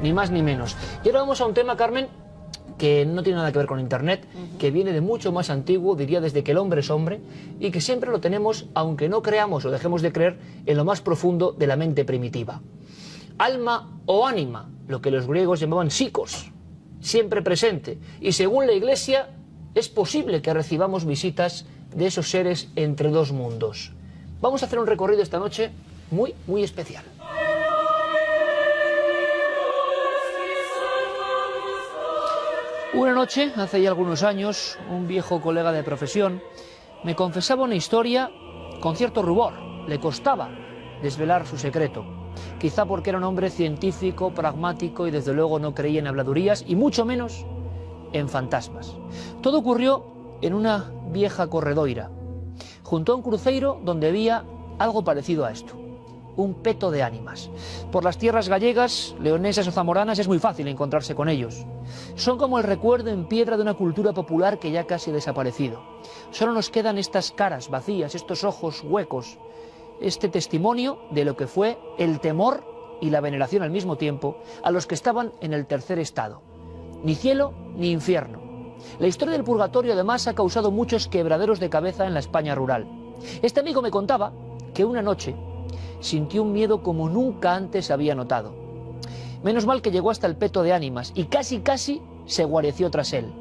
Ni más ni menos. Y ahora vamos a un tema, Carmen, que no tiene nada que ver con Internet, que viene de mucho más antiguo, diría desde que el hombre es hombre, y que siempre lo tenemos, aunque no creamos o dejemos de creer, en lo más profundo de la mente primitiva. Alma o ánima, lo que los griegos llamaban psicos, siempre presente, y según la Iglesia es posible que recibamos visitas de esos seres entre dos mundos. Vamos a hacer un recorrido esta noche muy especial. Una noche, hace ya algunos años, un viejo colega de profesión me confesaba una historia con cierto rubor. Le costaba desvelar su secreto, quizá porque era un hombre científico, pragmático y desde luego no creía en habladurías y mucho menos en fantasmas. Todo ocurrió en una vieja corredoira, junto a un cruceiro donde había algo parecido a esto. Un peto de ánimas. Por las tierras gallegas, leonesas o zamoranas es muy fácil encontrarse con ellos. Son como el recuerdo en piedra de una cultura popular que ya casi ha desaparecido. Solo nos quedan estas caras vacías, estos ojos huecos, este testimonio de lo que fue el temor y la veneración al mismo tiempo a los que estaban en el tercer estado. Ni cielo ni infierno. La historia del purgatorio además ha causado muchos quebraderos de cabeza en la España rural. Este amigo me contaba que una noche sintió un miedo como nunca antes había notado. Menos mal que llegó hasta el peto de ánimas y casi se guareció tras él.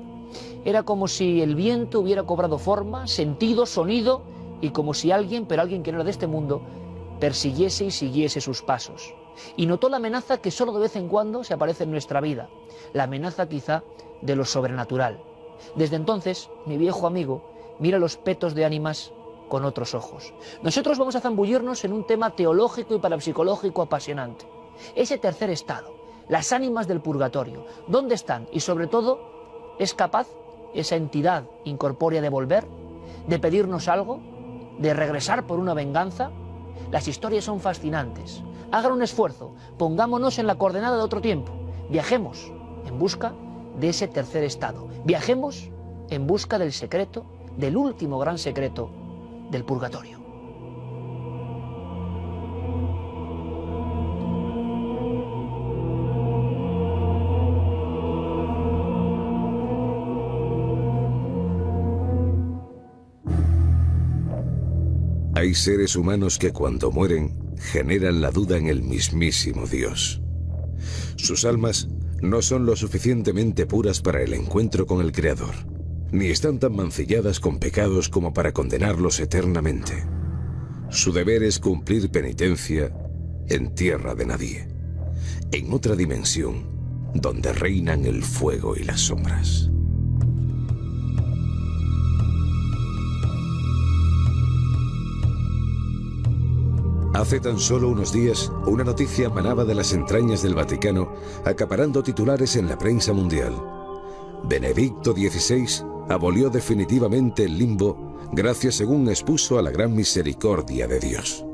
Era como si el viento hubiera cobrado forma, sentido, sonido, y como si alguien, pero alguien que no era de este mundo, persiguiese y siguiese sus pasos. Y notó la amenaza que solo de vez en cuando se aparece en nuestra vida, la amenaza quizá de lo sobrenatural. Desde entonces, mi viejo amigo mira los petos de ánimas con otros ojos. Nosotros vamos a zambullirnos en un tema teológico y parapsicológico apasionante. Ese tercer estado, las ánimas del purgatorio, ¿dónde están? Y sobre todo, ¿es capaz esa entidad incorpórea de volver? ¿De pedirnos algo? ¿De regresar por una venganza? Las historias son fascinantes. Hagan un esfuerzo, pongámonos en la coordenada de otro tiempo. Viajemos en busca de ese tercer estado. Viajemos en busca del secreto, del último gran secreto del purgatorio. Hay seres humanos que cuando mueren generan la duda en el mismísimo Dios. Sus almas no son lo suficientemente puras para el encuentro con el Creador, ni están tan mancilladas con pecados como para condenarlos eternamente. Su deber es cumplir penitencia en tierra de nadie, en otra dimensión donde reinan el fuego y las sombras. Hace tan solo unos días, una noticia manaba de las entrañas del Vaticano, acaparando titulares en la prensa mundial. Benedicto XVI abolió definitivamente el limbo gracias, según expuso, a la gran misericordia de Dios.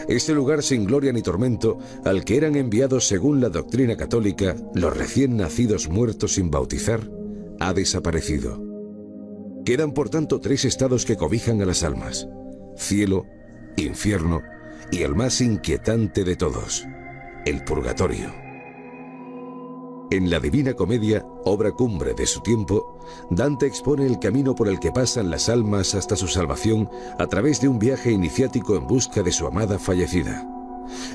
Este lugar sin gloria ni tormento, al que eran enviados según la doctrina católica los recién nacidos muertos sin bautizar, ha desaparecido. Quedan por tanto tres estados que cobijan a las almas: cielo, infierno y el más inquietante de todos, el purgatorio. En la Divina Comedia, obra cumbre de su tiempo, Dante expone el camino por el que pasan las almas hasta su salvación a través de un viaje iniciático en busca de su amada fallecida.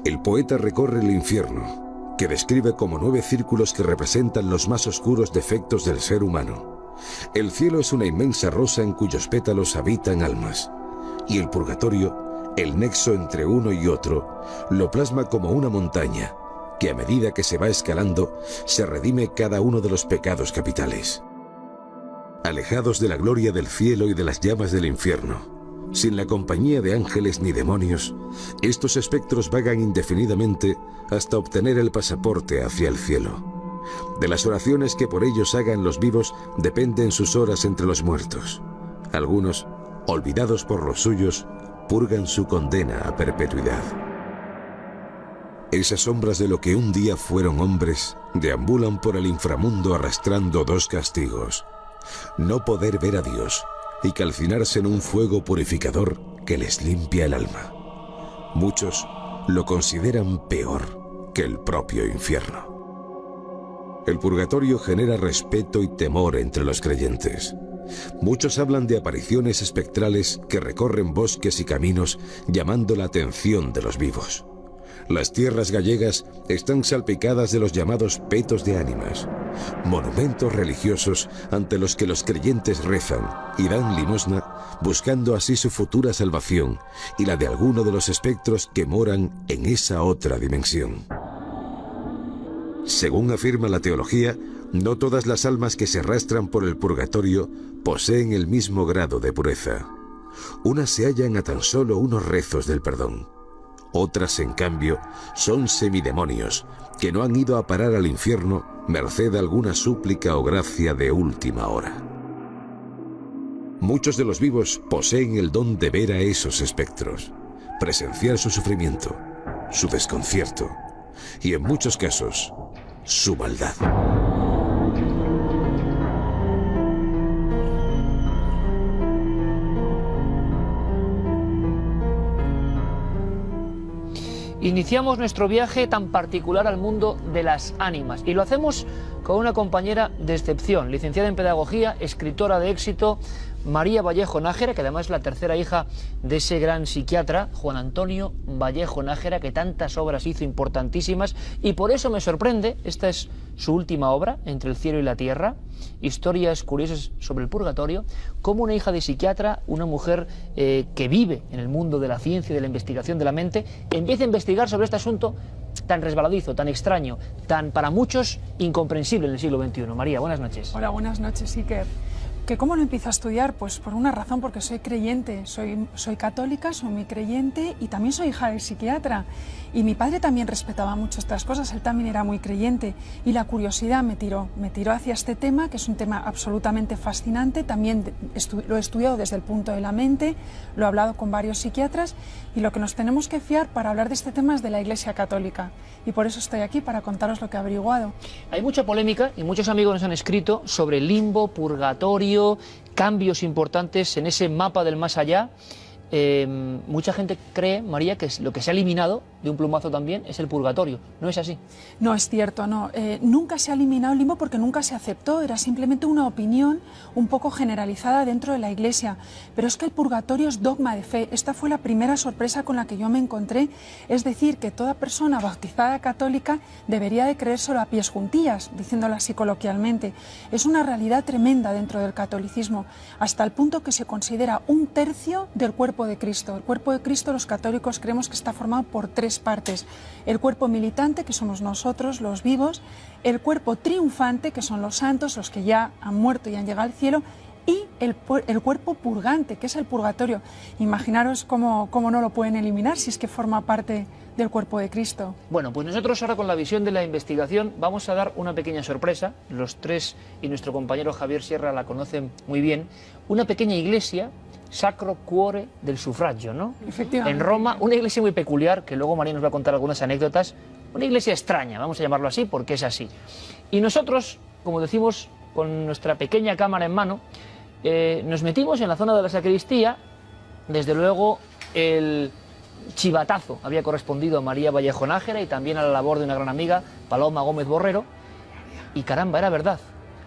El poeta recorre el infierno, que describe como 9 círculos que representan los más oscuros defectos del ser humano. El cielo es una inmensa rosa en cuyos pétalos habitan almas, y el purgatorio, el nexo entre uno y otro, lo plasma como una montaña, que a medida que se va escalando, se redime cada uno de los pecados capitales. Alejados de la gloria del cielo y de las llamas del infierno, sin la compañía de ángeles ni demonios, estos espectros vagan indefinidamente hasta obtener el pasaporte hacia el cielo. De las oraciones que por ellos hagan los vivos dependen sus horas entre los muertos. Algunos, olvidados por los suyos, purgan su condena a perpetuidad. Esas sombras de lo que un día fueron hombres deambulan por el inframundo arrastrando 2 castigos: no poder ver a Dios y calcinarse en un fuego purificador que les limpia el alma. Muchos lo consideran peor que el propio infierno. El purgatorio genera respeto y temor entre los creyentes. Muchos hablan de apariciones espectrales que recorren bosques y caminos llamando la atención de los vivos. Las tierras gallegas están salpicadas de los llamados petos de ánimas, monumentos religiosos ante los que los creyentes rezan y dan limosna, buscando así su futura salvación y la de alguno de los espectros que moran en esa otra dimensión. Según afirma la teología, no todas las almas que se arrastran por el purgatorio poseen el mismo grado de pureza. Unas se hallan a tan solo unos rezos del perdón. Otras, en cambio, son semidemonios que no han ido a parar al infierno merced a alguna súplica o gracia de última hora. Muchos de los vivos poseen el don de ver a esos espectros, presenciar su sufrimiento, su desconcierto y, en muchos casos, su maldad. Iniciamos nuestro viaje tan particular al mundo de las ánimas y lo hacemos con una compañera de excepción, licenciada en Pedagogía, escritora de éxito, María Vallejo Nájera, que además es la tercera hija de ese gran psiquiatra, Juan Antonio Vallejo Nájera, que tantas obras hizo importantísimas, y por eso me sorprende, esta es su última obra, Entre el cielo y la tierra, historias curiosas sobre el purgatorio, como una hija de psiquiatra, una mujer que vive en el mundo de la ciencia y de la investigación de la mente, empieza a investigar sobre este asunto tan resbaladizo, tan extraño, tan para muchos incomprensible en el siglo XXI. María, buenas noches. Hola, buenas noches, Iker. ¿Que cómo lo empiezo a estudiar? Pues por una razón, porque soy creyente, soy católica, soy muy creyente y también soy hija del psiquiatra. Y mi padre también respetaba mucho estas cosas, él también era muy creyente. Y la curiosidad me tiró hacia este tema, que es un tema absolutamente fascinante. También lo he estudiado desde el punto de la mente, lo he hablado con varios psiquiatras y lo que nos tenemos que fiar para hablar de este tema es de la Iglesia Católica. Y por eso estoy aquí, para contaros lo que he averiguado. Hay mucha polémica y muchos amigos nos han escrito sobre limbo, purgatorio, cambios importantes en ese mapa del más allá. Mucha gente cree, María, que lo que se ha eliminado de un plumazo también es el purgatorio. ¿No es así? No es cierto, no. Nunca se ha eliminado el limbo porque nunca se aceptó. Era simplemente una opinión un poco generalizada dentro de la Iglesia. Pero es que el purgatorio es dogma de fe. Esta fue la primera sorpresa con la que yo me encontré. Es decir, que toda persona bautizada católica debería de creérselo a pies juntillas, diciéndolo así coloquialmente. Es una realidad tremenda dentro del catolicismo, hasta el punto que se considera un tercio del cuerpo de Cristo. El cuerpo de Cristo, los católicos creemos que está formado por tres partes: el cuerpo militante, que somos nosotros, los vivos; el cuerpo triunfante, que son los santos, los que ya han muerto y han llegado al cielo; y el cuerpo purgante, que es el purgatorio. Imaginaros cómo no lo pueden eliminar si es que forma parte del cuerpo de Cristo. Bueno, pues nosotros ahora, con la visión de la investigación, vamos a dar una pequeña sorpresa. Los tres y nuestro compañero Javier Sierra la conocen muy bien. Una pequeña iglesia, Sacro Cuore del Suffragio, ¿no? Efectivamente. En Roma, una iglesia muy peculiar, que luego María nos va a contar algunas anécdotas. Una iglesia extraña, vamos a llamarlo así, porque es así. Y nosotros, como decimos, con nuestra pequeña cámara en mano, nos metimos en la zona de la sacristía. Desde luego, el chivatazo había correspondido a María Vallejo Nájera y también a la labor de una gran amiga, Paloma Gómez Borrero. Y caramba, era verdad.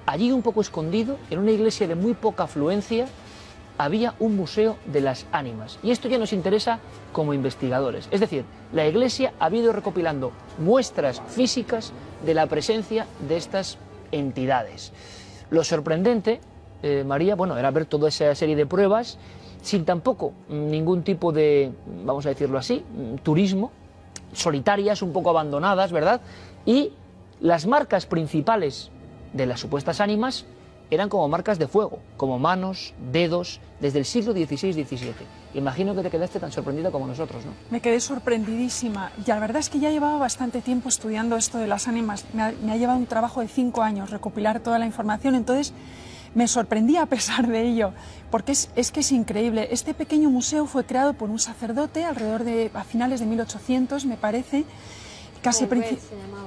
Allí, un poco escondido, en una iglesia de muy poca afluencia, había un museo de las ánimas. Y esto ya nos interesa como investigadores. Es decir, la Iglesia ha ido recopilando muestras físicas de la presencia de estas entidades. Lo sorprendente, María, bueno, era ver toda esa serie de pruebas sin tampoco ningún tipo de, vamos a decirlo así, turismo, solitarias, un poco abandonadas, ¿verdad? Y las marcas principales de las supuestas ánimas eran como marcas de fuego, como manos, dedos, desde el siglo XVI-XVII. Imagino que te quedaste tan sorprendida como nosotros, ¿no? Me quedé sorprendidísima. Y la verdad es que ya llevaba bastante tiempo estudiando esto de las ánimas. Me ha llevado un trabajo de 5 años recopilar toda la información, entonces me sorprendí a pesar de ello, porque es que es increíble. Este pequeño museo fue creado por un sacerdote a finales de 1800, me parece,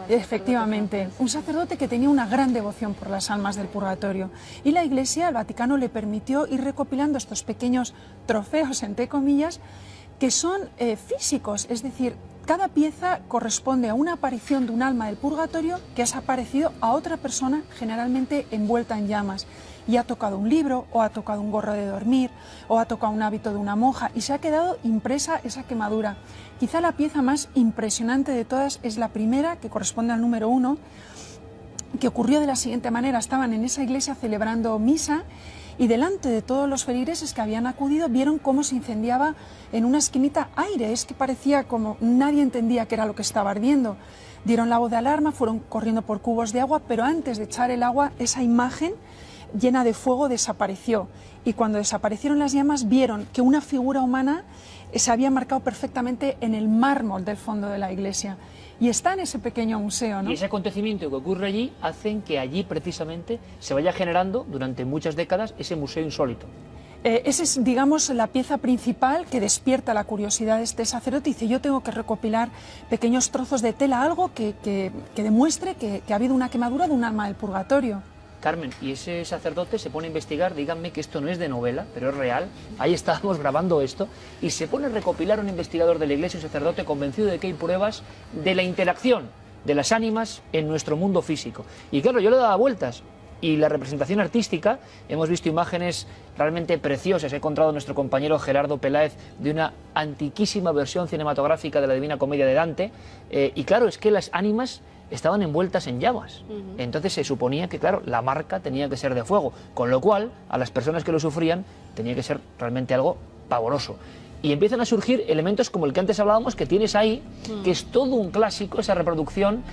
efectivamente, un sacerdote que tenía una gran devoción por las almas del purgatorio, y la Iglesia, el Vaticano, le permitió ir recopilando estos pequeños trofeos, entre comillas, que son físicos, es decir, cada pieza corresponde a una aparición de un alma del purgatorio que ha aparecido a otra persona, generalmente envuelta en llamas, y ha tocado un libro, o ha tocado un gorro de dormir, o ha tocado un hábito de una monja, y se ha quedado impresa esa quemadura. Quizá la pieza más impresionante de todas es la primera, que corresponde al número 1, que ocurrió de la siguiente manera. Estaban en esa iglesia celebrando misa, y delante de todos los feligreses que habían acudido vieron cómo se incendiaba en una esquinita aire. Es que parecía como nadie entendía qué era lo que estaba ardiendo. Dieron la voz de alarma, fueron corriendo por cubos de agua, pero antes de echar el agua, esa imagen llena de fuego desapareció. Y cuando desaparecieron las llamas, vieron que una figura humana se había marcado perfectamente en el mármol del fondo de la iglesia. Y está en ese pequeño museo, ¿no? Y ese acontecimiento que ocurre allí hacen que allí precisamente se vaya generando durante muchas décadas ese museo insólito. Esa es, digamos, la pieza principal que despierta la curiosidad de este sacerdote. Dice, yo tengo que recopilar pequeños trozos de tela, algo que demuestre que ha habido una quemadura de un alma del purgatorio. Carmen, y ese sacerdote se pone a investigar, díganme que esto no es de novela, pero es real, ahí estábamos grabando esto, y se pone a recopilar un investigador de la iglesia, un sacerdote convencido de que hay pruebas de la interacción de las ánimas en nuestro mundo físico. Y claro, yo le daba vueltas, y la representación artística, hemos visto imágenes realmente preciosas, he encontrado nuestro compañero Gerardo Peláez de una antiquísima versión cinematográfica de la Divina Comedia de Dante, y claro, es que las ánimas estaban envueltas en llamas. Entonces se suponía que, claro, la marca tenía que ser de fuego, con lo cual a las personas que lo sufrían tenía que ser realmente algo pavoroso. Y empiezan a surgir elementos como el que antes hablábamos, que tienes ahí, que es todo un clásico, esa reproducción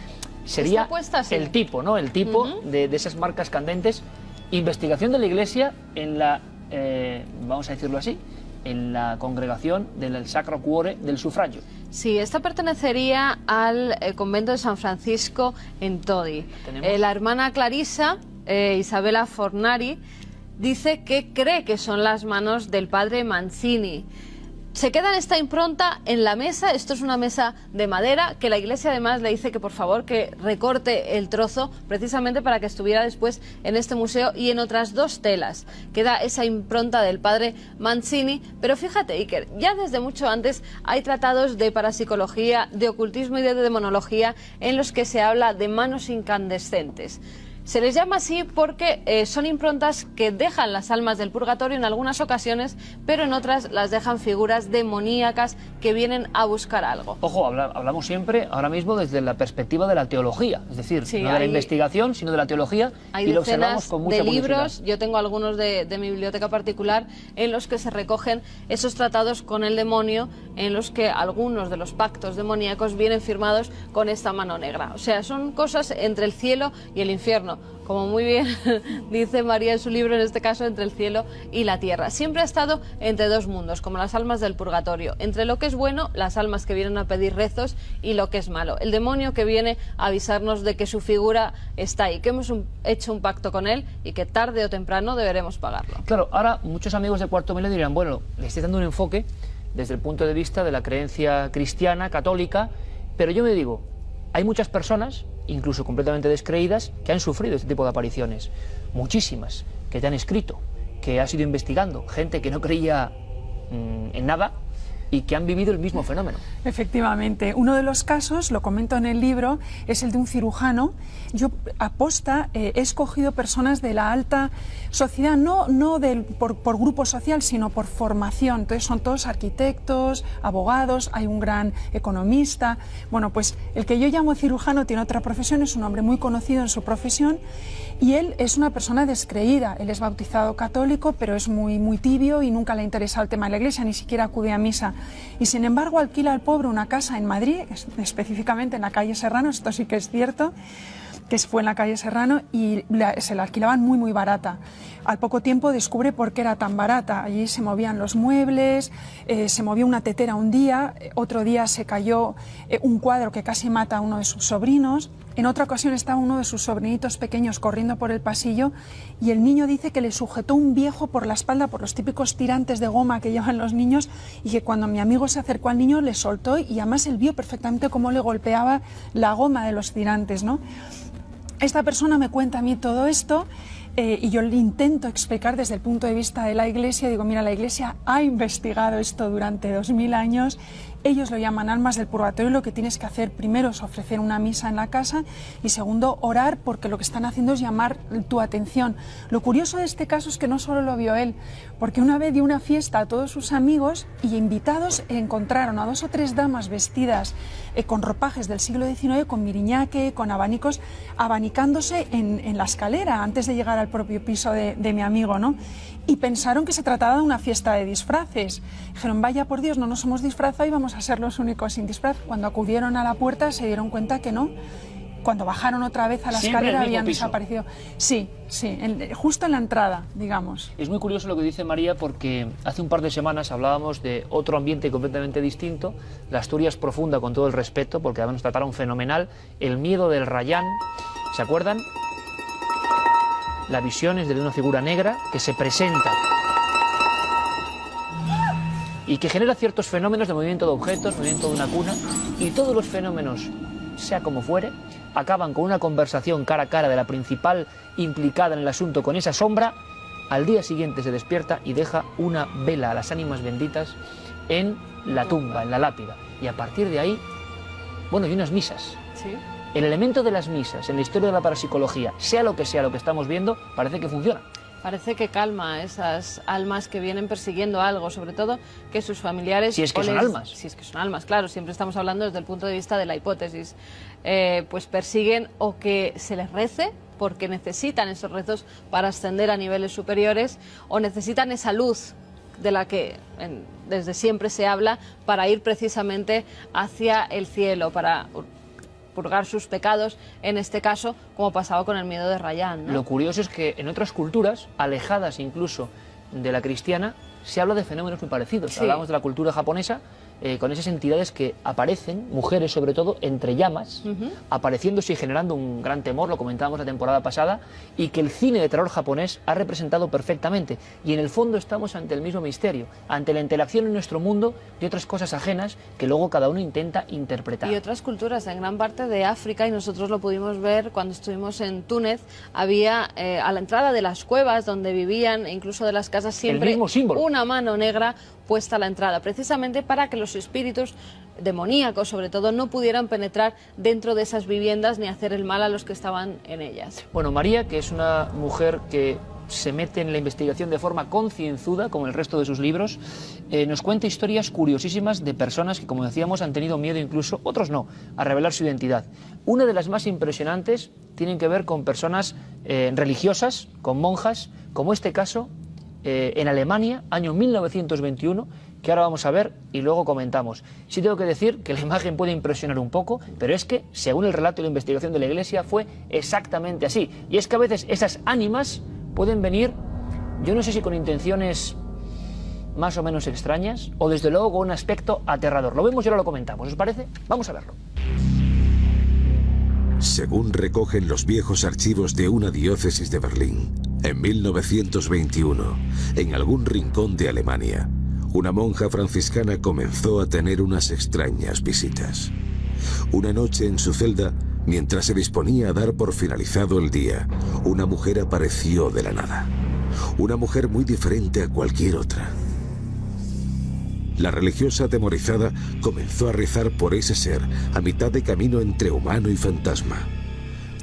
sería el tipo, ¿no? El tipo de esas marcas candentes. Investigación de la Iglesia en la, vamos a decirlo así, en la congregación del Sacro Cuore del Sufragio. Sí, esta pertenecería al convento de San Francisco en Todi. La hermana Clarisa, Isabella Fornari, dice que cree que son las manos del padre Mancini. Se queda en esta impronta en la mesa. Esto es una mesa de madera que la iglesia además le dice que por favor que recorte el trozo precisamente para que estuviera después en este museo, y en otras 2 telas queda esa impronta del padre Mancini. Pero fíjate, Iker, ya desde mucho antes hay tratados de parapsicología, de ocultismo y de demonología en los que se habla de manos incandescentes. Se les llama así porque son improntas que dejan las almas del purgatorio en algunas ocasiones, pero en otras las dejan figuras demoníacas que vienen a buscar algo. Ojo, hablamos siempre, ahora mismo, desde la perspectiva de la teología, es decir, sí, no de la investigación, sino de la teología, y lo observamos con mucha curiosidad. Libros, yo tengo algunos de mi biblioteca particular, en los que se recogen esos tratados con el demonio, en los que algunos de los pactos demoníacos vienen firmados con esta mano negra. O sea, son cosas entre el cielo y el infierno. Como muy bien dice María en su libro, en este caso entre el cielo y la tierra. Siempre ha estado entre 2 mundos, como las almas del purgatorio. Entre lo que es bueno, las almas que vienen a pedir rezos, y lo que es malo, el demonio que viene a avisarnos de que su figura está ahí, que hemos hecho un pacto con él y que tarde o temprano deberemos pagarlo. Claro, ahora muchos amigos de Cuarto Milenio dirán, bueno, le estoy dando un enfoque desde el punto de vista de la creencia cristiana, católica, pero yo me digo, hay muchas personas, incluso completamente descreídas, que han sufrido este tipo de apariciones. Muchísimas, que te han escrito, que has ido investigando, gente que no creía en nada y que han vivido el mismo fenómeno. Efectivamente. Uno de los casos, lo comento en el libro, es el de un cirujano. Yo aposta he escogido personas de la alta sociedad, no por grupo social, sino por formación. Entonces son todos arquitectos, abogados, hay un gran economista. Bueno, pues el que yo llamo cirujano tiene otra profesión, es un hombre muy conocido en su profesión, y él es una persona descreída. Él es bautizado católico, pero es muy tibio y nunca le ha interesado el tema de la iglesia, ni siquiera acude a misa. Y sin embargo alquila al pobre una casa en Madrid, específicamente en la calle Serrano, esto sí que es cierto, que fue en la calle Serrano, y se la alquilaban muy barata. Al poco tiempo descubre por qué era tan barata. Allí se movían los muebles, se movió una tetera un día, otro día se cayó un cuadro que casi mata a uno de sus sobrinos. En otra ocasión estaba uno de sus sobrinitos pequeños corriendo por el pasillo, y el niño dice que le sujetó un viejo por la espalda, por los típicos tirantes de goma que llevan los niños, y que cuando mi amigo se acercó al niño le soltó, y además él vio perfectamente cómo le golpeaba la goma de los tirantes, ¿no? Esta persona me cuenta a mí todo esto, y yo le intento explicar desde el punto de vista de la Iglesia. Digo, mira, la Iglesia ha investigado esto durante 2000 años, Ellos lo llaman almas del purgatorio. Lo que tienes que hacer primero es ofrecer una misa en la casa y segundo, orar, porque lo que están haciendo es llamar tu atención. Lo curioso de este caso es que no solo lo vio él, porque una vez dio una fiesta a todos sus amigos y invitados encontraron a 2 o 3 damas vestidas con ropajes del siglo XIX, con miriñaque, con abanicos, abanicándose en la escalera antes de llegar al propio piso de mi amigo, ¿no? Y pensaron que se trataba de una fiesta de disfraces. Dijeron, vaya por Dios, no nos hemos disfrazado y vamos a ser los únicos sin disfraz. Cuando acudieron a la puerta se dieron cuenta que no. Cuando bajaron otra vez a la escalera habían desaparecido. Sí, sí, justo en la entrada, digamos. Es muy curioso lo que dice María, porque hace un par de semanas hablábamos de otro ambiente completamente distinto, la Asturias profunda, con todo el respeto, porque además nos trataron fenomenal, el miedo del Rayán, ¿se acuerdan? La visión es de una figura negra que se presenta y que genera ciertos fenómenos de movimiento de objetos, movimiento de una cuna, y todos los fenómenos, sea como fuere, acaban con una conversación cara a cara de la principal implicada en el asunto con esa sombra. Al día siguiente se despierta y deja una vela a las ánimas benditas en la tumba, en la lápida, y a partir de ahí, bueno, y unas misas. Sí. El elemento de las misas en la historia de la parapsicología, sea lo que estamos viendo, parece que funciona. Parece que calma a esas almas que vienen persiguiendo algo, sobre todo que sus familiares... Si es que son almas. Si es que son almas, claro, siempre estamos hablando desde el punto de vista de la hipótesis. Pues persiguen o que se les rece, porque necesitan esos rezos para ascender a niveles superiores, o necesitan esa luz de la que desde siempre se habla para ir precisamente hacia el cielo, para purgar sus pecados, en este caso, como pasaba con el miedo de Rayán, ¿no? Lo curioso es que en otras culturas, alejadas incluso de la cristiana, se habla de fenómenos muy parecidos. Sí. Hablamos de la cultura japonesa, con esas entidades que aparecen, mujeres sobre todo, entre llamas, apareciéndose y generando un gran temor, lo comentábamos la temporada pasada, y que el cine de terror japonés ha representado perfectamente. Y en el fondo estamos ante el mismo misterio, ante la interacción en nuestro mundo de otras cosas ajenas que luego cada uno intenta interpretar. Y otras culturas, en gran parte de África, y nosotros lo pudimos ver cuando estuvimos en Túnez, había a la entrada de las cuevas donde vivían, incluso de las casas, siempre el mismo símbolo, una mano negra puesta a la entrada, precisamente para que los espíritus demoníacos, sobre todo, no pudieran penetrar dentro de esas viviendas ni hacer el mal a los que estaban en ellas. Bueno, María, que es una mujer que se mete en la investigación de forma concienzuda, como el resto de sus libros, nos cuenta historias curiosísimas de personas que, como decíamos, han tenido miedo incluso, otros no, a revelar su identidad. Una de las más impresionantes tienen que ver con personas religiosas, con monjas, como este caso en Alemania, año 1921, que ahora vamos a ver y luego comentamos. Sí tengo que decir que la imagen puede impresionar un poco, pero es que, según el relato y la investigación de la Iglesia, fue exactamente así. Y es que a veces esas ánimas pueden venir, yo no sé si con intenciones más o menos extrañas, o desde luego con un aspecto aterrador. Lo vemos y ahora lo comentamos. ¿Os parece? Vamos a verlo. Según recogen los viejos archivos de una diócesis de Berlín, en 1921, en algún rincón de Alemania, una monja franciscana comenzó a tener unas extrañas visitas. Una noche en su celda, mientras se disponía a dar por finalizado el día, una mujer apareció de la nada. Una mujer muy diferente a cualquier otra. La religiosa, atemorizada, comenzó a rezar por ese ser a mitad de camino entre humano y fantasma.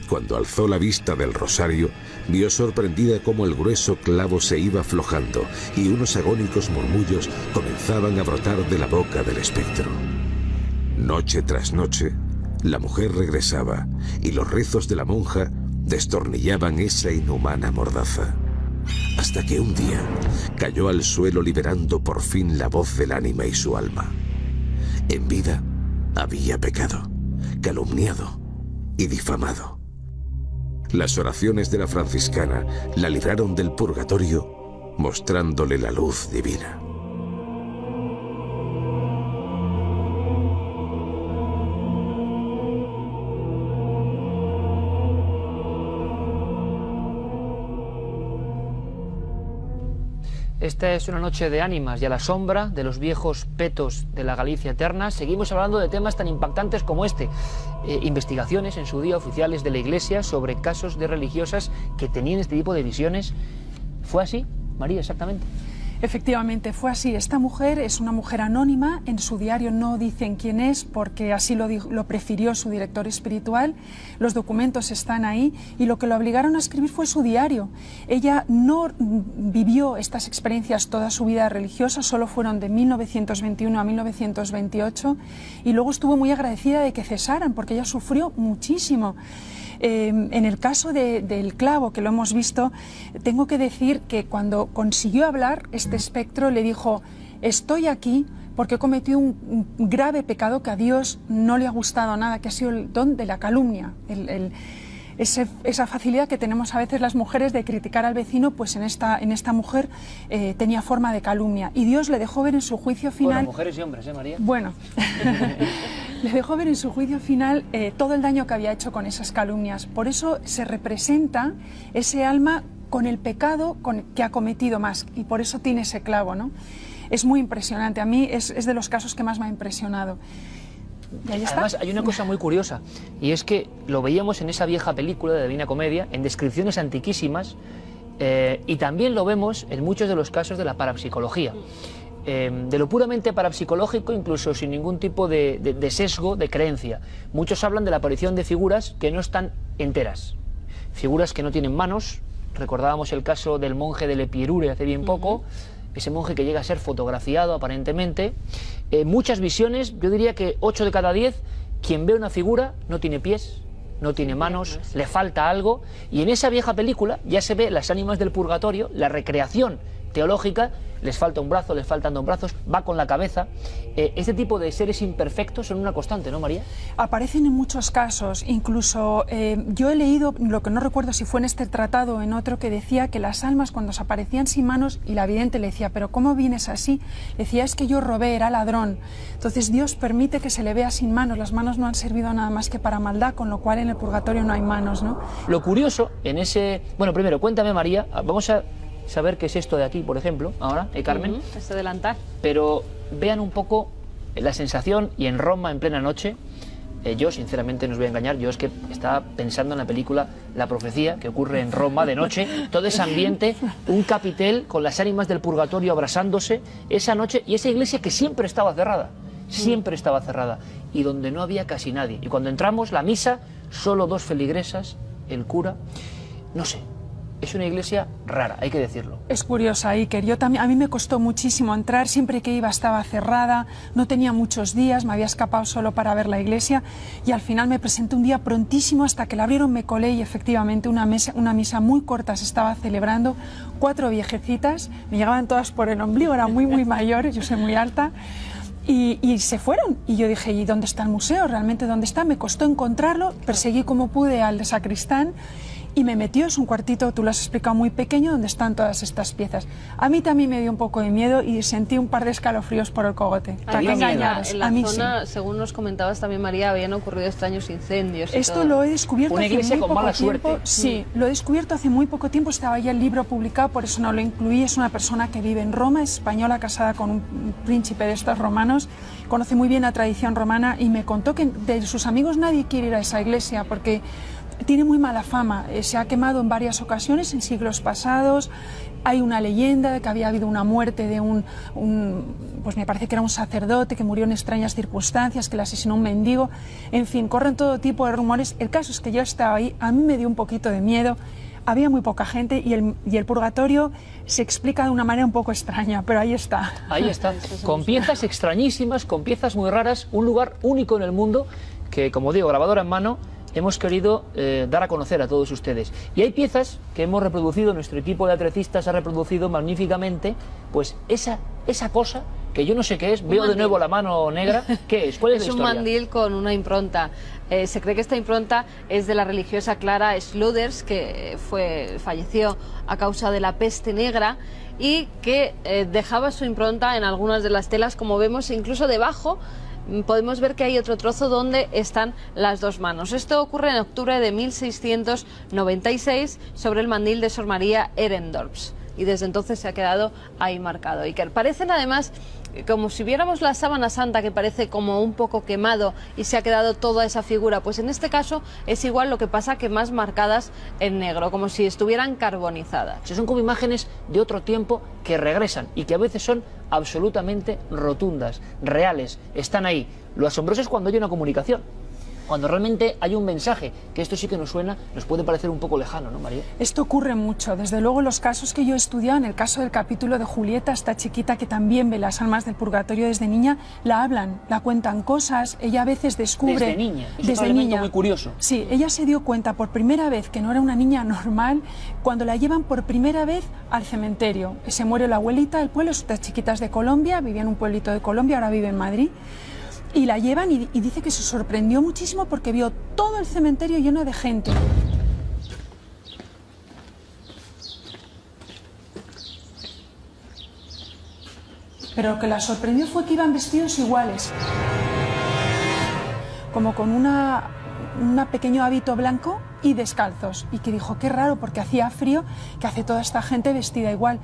Cuando alzó la vista del rosario, vio sorprendida cómo el grueso clavo se iba aflojando y unos agónicos murmullos comenzaban a brotar de la boca del espectro. Noche tras noche, la mujer regresaba y los rezos de la monja destornillaban esa inhumana mordaza. Hasta que un día cayó al suelo liberando por fin la voz del ánima y su alma. En vida había pecado, calumniado y difamado. Las oraciones de la franciscana la libraron del purgatorio, mostrándole la luz divina. Esta es una noche de ánimas y a la sombra de los viejos petos de la Galicia eterna seguimos hablando de temas tan impactantes como este. Investigaciones en su día oficiales de la Iglesia sobre casos de religiosas que tenían este tipo de visiones. ¿Fue así, María, exactamente? Efectivamente, fue así. Esta mujer es una mujer anónima, en su diario no dicen quién es porque así lo prefirió su director espiritual, los documentos están ahí y lo que lo obligaron a escribir fue su diario. Ella no vivió estas experiencias toda su vida religiosa, solo fueron de 1921 a 1928 y luego estuvo muy agradecida de que cesaran porque ella sufrió muchísimo. En el caso del clavo, que lo hemos visto, tengo que decir que cuando consiguió hablar, este espectro le dijo: estoy aquí porque he cometido un grave pecado que a Dios no le ha gustado nada, que ha sido el don de la calumnia, esa facilidad que tenemos a veces las mujeres de criticar al vecino, pues en esta mujer tenía forma de calumnia. Y Dios le dejó ver en su juicio final... Bueno, mujeres y hombres, María? Bueno, le dejó ver en su juicio final todo el daño que había hecho con esas calumnias. Por eso se representa ese alma con el pecado que ha cometido más, y por eso tiene ese clavo, ¿no? Es muy impresionante, a mí es de los casos que más me ha impresionado. Además, hay una cosa muy curiosa, y es que lo veíamos en esa vieja película de la Divina Comedia, en descripciones antiquísimas, y también lo vemos en muchos de los casos de la parapsicología. De lo puramente parapsicológico, incluso sin ningún tipo de sesgo de creencia. Muchos hablan de la aparición de figuras que no están enteras, figuras que no tienen manos. Recordábamos el caso del monje de Lepierure hace bien poco, ese monje que llega a ser fotografiado aparentemente. Muchas visiones, yo diría que 8 de cada 10, quien ve una figura no tiene pies, no tiene manos, le falta algo, y en esa vieja película ya se ve las ánimas del purgatorio, la recreación teológica, les falta un brazo, les faltan 2 brazos, va con la cabeza. Este tipo de seres imperfectos son una constante, ¿no, María? Aparecen en muchos casos, incluso yo he leído, lo que no recuerdo si fue en este tratado o en otro, que decía que las almas cuando se aparecían sin manos, y la vidente le decía: ¿pero cómo vienes así? Le decía: es que yo robé, era ladrón. Entonces Dios permite que se le vea sin manos, las manos no han servido nada más que para maldad, con lo cual en el purgatorio no hay manos, ¿no? Lo curioso en ese... Bueno, primero, cuéntame, María, vamos a saber qué es esto de aquí, por ejemplo, ahora, Carmen. Este delantal. Pero vean un poco la sensación, y en Roma, en plena noche, yo sinceramente no os voy a engañar, yo es que estaba pensando en la película La Profecía, que ocurre en Roma de noche, todo ese ambiente, un capitel con las ánimas del purgatorio abrasándose esa noche, y esa iglesia que siempre estaba cerrada, y donde no había casi nadie. Y cuando entramos, la misa, solo 2 feligresas, el cura, no sé. Es una iglesia rara, hay que decirlo. Es curiosa, Iker. A mí me costó muchísimo entrar, siempre que iba estaba cerrada, no tenía muchos días, me había escapado solo para ver la iglesia, y al final me presenté un día prontísimo, hasta que la abrieron me colé, y efectivamente una misa muy corta se estaba celebrando, 4 viejecitas, me llegaban todas por el ombligo, eran muy mayores, yo soy muy alta. Y se fueron, y yo dije: ¿y dónde está el museo? ¿Realmente dónde está? Me costó encontrarlo, perseguí como pude al sacristán, y me metió, es un cuartito, tú lo has explicado, muy pequeño, donde están todas estas piezas. A mí también me dio un poco de miedo y sentí un par de escalofríos por el cogote. En la zona, sí, según nos comentabas también, María, habían ocurrido extraños incendios. Esto todo lo he descubierto hace muy poco tiempo. Una iglesia con mala suerte. Sí, lo he descubierto hace muy poco tiempo, estaba ya el libro publicado, por eso no lo incluí. Es una persona que vive en Roma, es española, casada con un príncipe de estos romanos, conoce muy bien la tradición romana, y me contó que de sus amigos nadie quiere ir a esa iglesia porque tiene muy mala fama, se ha quemado en varias ocasiones en siglos pasados. Hay una leyenda de que había habido una muerte de pues me parece que era un sacerdote que murió en extrañas circunstancias, que le asesinó un mendigo. En fin, corren todo tipo de rumores. El caso es que yo estaba ahí, a mí me dio un poquito de miedo, había muy poca gente, y el purgatorio se explica de una manera un poco extraña, pero ahí está. Ahí está, con piezas extrañísimas, con piezas muy raras, un lugar único en el mundo que, como digo, grabadora en mano, hemos querido dar a conocer a todos ustedes. Y hay piezas que hemos reproducido, nuestro equipo de atletistas ha reproducido magníficamente, pues esa cosa que yo no sé qué es, veo de nuevo la mano negra. ¿Qué es? ¿Cuál es la historia? Es un mandil con una impronta. Se cree que esta impronta es de la religiosa Clara Sluders, que falleció a causa de la peste negra, y que dejaba su impronta en algunas de las telas, como vemos, incluso debajo. Podemos ver que hay otro trozo donde están las 2 manos. Esto ocurre en octubre de 1696 sobre el mandil de Sor María Herendorps. y desde entonces se ha quedado ahí marcado. Y que parecen además como si viéramos la sábana santa, que parece como un poco quemado y se ha quedado toda esa figura, pues en este caso es igual, lo que pasa que más marcadas en negro, como si estuvieran carbonizadas. Son como imágenes de otro tiempo que regresan y que a veces son absolutamente rotundas, reales, están ahí. Lo asombroso es cuando hay una comunicación, cuando realmente hay un mensaje, que esto sí que nos suena, nos puede parecer un poco lejano, ¿no, María? Esto ocurre mucho. Desde luego, los casos que yo he estudiado, en el caso del capítulo de Julieta, esta chiquita que también ve las almas del purgatorio desde niña, la hablan, la cuentan cosas, ella a veces descubre... Desde niña, es desde un elemento niña. Muy curioso. Sí, ella se dio cuenta por primera vez que no era una niña normal cuando la llevan por primera vez al cementerio. Se muere la abuelita del pueblo, estas chiquitas de Colombia, vivía en un pueblito de Colombia, ahora vive en Madrid. Y la llevan y dice que se sorprendió muchísimo porque vio todo el cementerio lleno de gente. Pero lo que la sorprendió fue que iban vestidos iguales, como con un pequeño hábito blanco y descalzos. Y que dijo, qué raro, porque hacía frío, que hace toda esta gente vestida igual.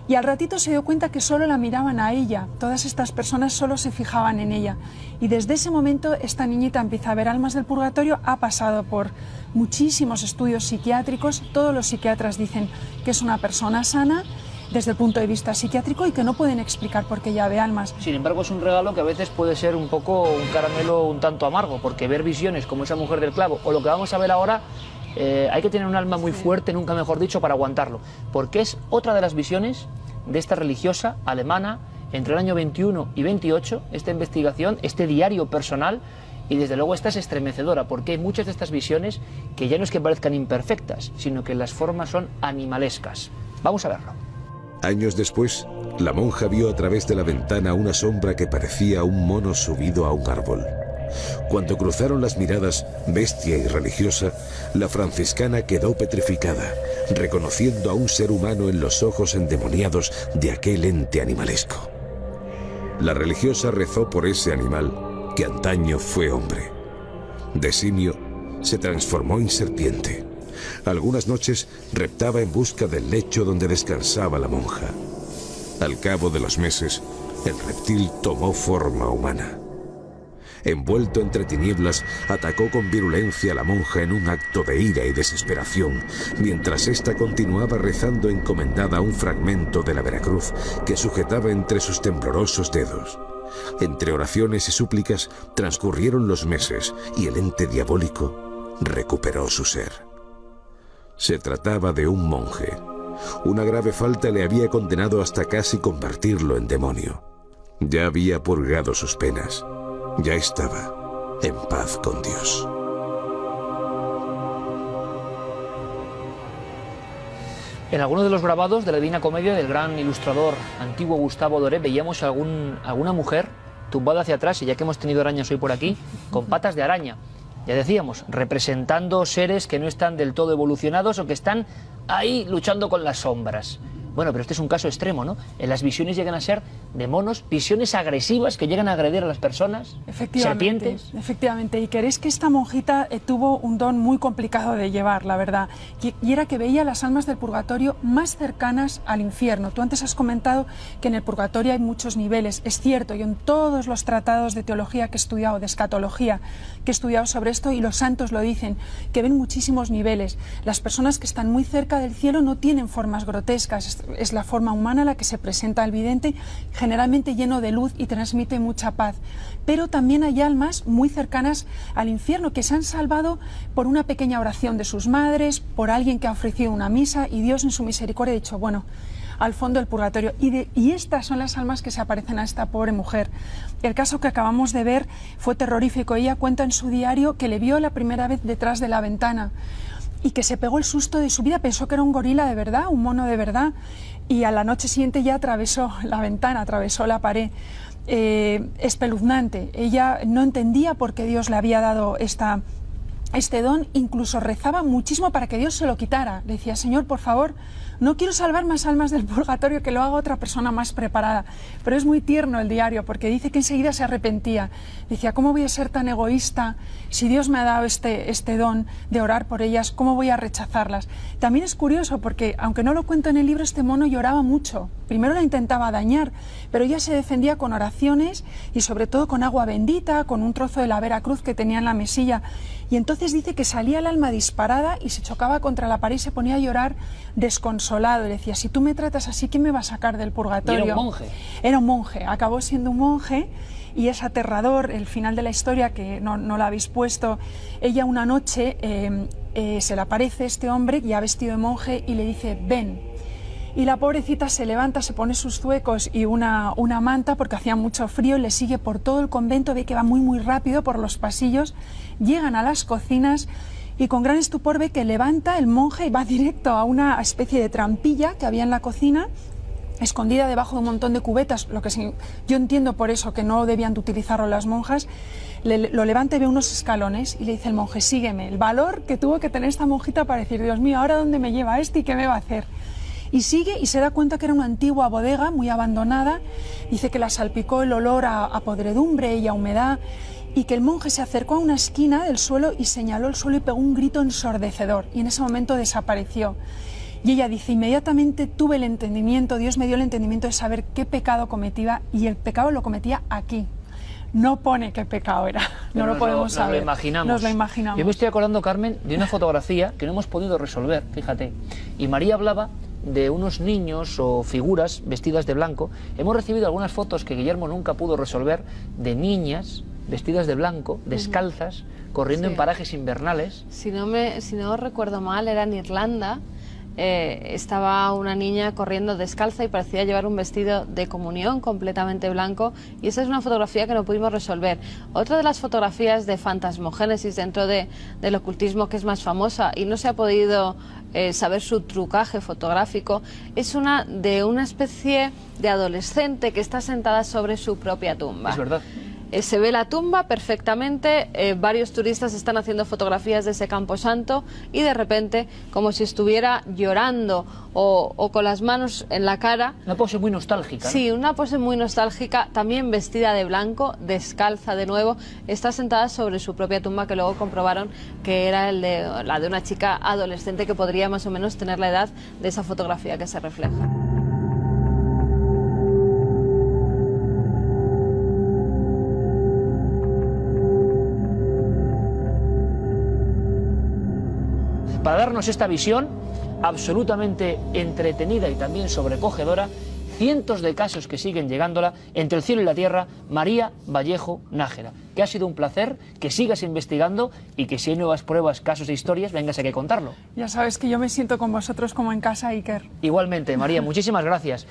Y al ratito se dio cuenta que solo la miraban a ella, todas estas personas solo se fijaban en ella. Y desde ese momento esta niñita empieza a ver almas del purgatorio, ha pasado por muchísimos estudios psiquiátricos, todos los psiquiatras dicen que es una persona sana desde el punto de vista psiquiátrico y que no pueden explicar por qué ella ve almas. Sin embargo, es un regalo que a veces puede ser un poco un caramelo un tanto amargo, porque ver visiones como esa mujer del clavo o lo que vamos a ver ahora, hay que tener un alma muy fuerte, nunca mejor dicho, para aguantarlo, porque es otra de las visiones de esta religiosa alemana entre el año 21 y 28, esta investigación, este diario personal, y desde luego esta es estremecedora, porque hay muchas de estas visiones que ya no es que parezcan imperfectas, sino que las formas son animalescas. Vamos a verlo. Años después, la monja vio a través de la ventana una sombra que parecía un mono subido a un árbol. Cuando cruzaron las miradas, bestia y religiosa, la franciscana quedó petrificada, reconociendo a un ser humano en los ojos endemoniados de aquel ente animalesco. La religiosa rezó por ese animal, que antaño fue hombre. De simio, se transformó en serpiente. Algunas noches reptaba en busca del lecho donde descansaba la monja. Al cabo de los meses, el reptil tomó forma humana. Envuelto entre tinieblas, atacó con virulencia a la monja en un acto de ira y desesperación, mientras ésta continuaba rezando encomendada a un fragmento de la Veracruz que sujetaba entre sus temblorosos dedos. Entre oraciones y súplicas transcurrieron los meses y el ente diabólico recuperó su ser. Se trataba de un monje. Una grave falta le había condenado hasta casi convertirlo en demonio. Ya había purgado sus penas. Ya estaba en paz con Dios. En algunos de los grabados de la Divina Comedia del gran ilustrador antiguo Gustavo Doré veíamos alguna mujer tumbada hacia atrás, y ya que hemos tenido arañas hoy por aquí, con patas de araña. Ya decíamos, representando seres que no están del todo evolucionados o que están ahí luchando con las sombras. Bueno, pero este es un caso extremo, ¿no? En las visiones llegan a ser de monos, visiones agresivas que llegan a agredir a las personas, serpientes. Efectivamente, y queréis que esta monjita tuvo un don muy complicado de llevar, la verdad, y era que veía las almas del purgatorio más cercanas al infierno. Tú antes has comentado que en el purgatorio hay muchos niveles, es cierto, y en todos los tratados de teología que he estudiado, de escatología, que he estudiado sobre esto, y los santos lo dicen, que ven muchísimos niveles. Las personas que están muy cerca del cielo no tienen formas grotescas, es la forma humana la que se presenta al vidente, generalmente lleno de luz y transmite mucha paz. Pero también hay almas muy cercanas al infierno que se han salvado por una pequeña oración de sus madres, por alguien que ha ofrecido una misa, y Dios en su misericordia ha dicho, bueno, al fondo del purgatorio. Y estas son las almas que se aparecen a esta pobre mujer. El caso que acabamos de ver fue terrorífico. Ella cuenta en su diario que le vio la primera vez detrás de la ventana y que se pegó el susto de su vida, pensó que era un gorila de verdad, un mono de verdad, y a la noche siguiente ya atravesó la ventana, atravesó la pared. Espeluznante. Ella no entendía por qué Dios le había dado esta este don incluso rezaba muchísimo para que Dios se lo quitara. Le decía, Señor, por favor, no quiero salvar más almas del purgatorio, que lo haga otra persona más preparada. Pero es muy tierno el diario, porque dice que enseguida se arrepentía. Decía, ¿cómo voy a ser tan egoísta? Si Dios me ha dado este don de orar por ellas, ¿cómo voy a rechazarlas? También es curioso, porque aunque no lo cuento en el libro, este mono lloraba mucho. Primero la intentaba dañar, pero ella se defendía con oraciones y sobre todo con agua bendita, con un trozo de la Vera Cruz que tenía en la mesilla. Y entonces dice que salía el alma disparada y se chocaba contra la pared y se ponía a llorar desconsolado. Y decía, si tú me tratas así, ¿quién me va a sacar del purgatorio? ¿Y era un monje? Era un monje, acabó siendo un monje y es aterrador el final de la historia, que no la habéis puesto. Ella una noche se le aparece este hombre ya vestido de monje y le dice, ven. Y la pobrecita se levanta, se pone sus zuecos y una manta porque hacía mucho frío, le sigue por todo el convento, ve que va muy rápido por los pasillos, llegan a las cocinas y con gran estupor ve que levanta el monje y va directo a una especie de trampilla que había en la cocina, escondida debajo de un montón de cubetas, lo que yo entiendo por eso que no debían de utilizarlo las monjas. Lo levanta y ve unos escalones y le dice el monje, sígueme. El valor que tuvo que tener esta monjita para decir, Dios mío, ¿ahora dónde me lleva este y qué me va a hacer? Y sigue y se da cuenta que era una antigua bodega muy abandonada. Dice que la salpicó el olor a podredumbre y a humedad, y que el monje se acercó a una esquina del suelo y señaló el suelo y pegó un grito ensordecedor, y en ese momento desapareció. Y ella dice, inmediatamente tuve el entendimiento, Dios me dio el entendimiento de saber qué pecado cometía, y el pecado lo cometía aquí. No pone qué pecado era, no lo podemos saber. Nos lo imaginamos. Yo me estoy acordando, Carmen, de una fotografía que no hemos podido resolver, fíjate. Y María hablaba de unos niños o figuras vestidas de blanco. Hemos recibido algunas fotos que Guillermo nunca pudo resolver de niñas vestidas de blanco, descalzas, corriendo en parajes invernales. Si no recuerdo mal, era en Irlanda. Estaba una niña corriendo descalza y parecía llevar un vestido de comunión completamente blanco, y esa es una fotografía que no pudimos resolver. Otra de las fotografías de fantasmogénesis dentro del ocultismo que es más famosa y no se ha podido saber su trucaje fotográfico es una de una especie de adolescente que está sentada sobre su propia tumba. Es verdad. Se ve la tumba perfectamente, varios turistas están haciendo fotografías de ese camposanto y de repente, como si estuviera llorando o con las manos en la cara. Una pose muy nostálgica, ¿no? Sí, una pose muy nostálgica, también vestida de blanco, descalza de nuevo, está sentada sobre su propia tumba, que luego comprobaron que era la de una chica adolescente que podría más o menos tener la edad de esa fotografía que se refleja. Para darnos esta visión absolutamente entretenida y también sobrecogedora, cientos de casos que siguen llegándola entre el cielo y la tierra, María Vallejo Nájera. Que ha sido un placer, que sigas investigando y que si hay nuevas pruebas, casos e historias, vengas aquí a contarlo. Ya sabes que yo me siento con vosotros como en casa, Iker. Igualmente, María, muchísimas gracias.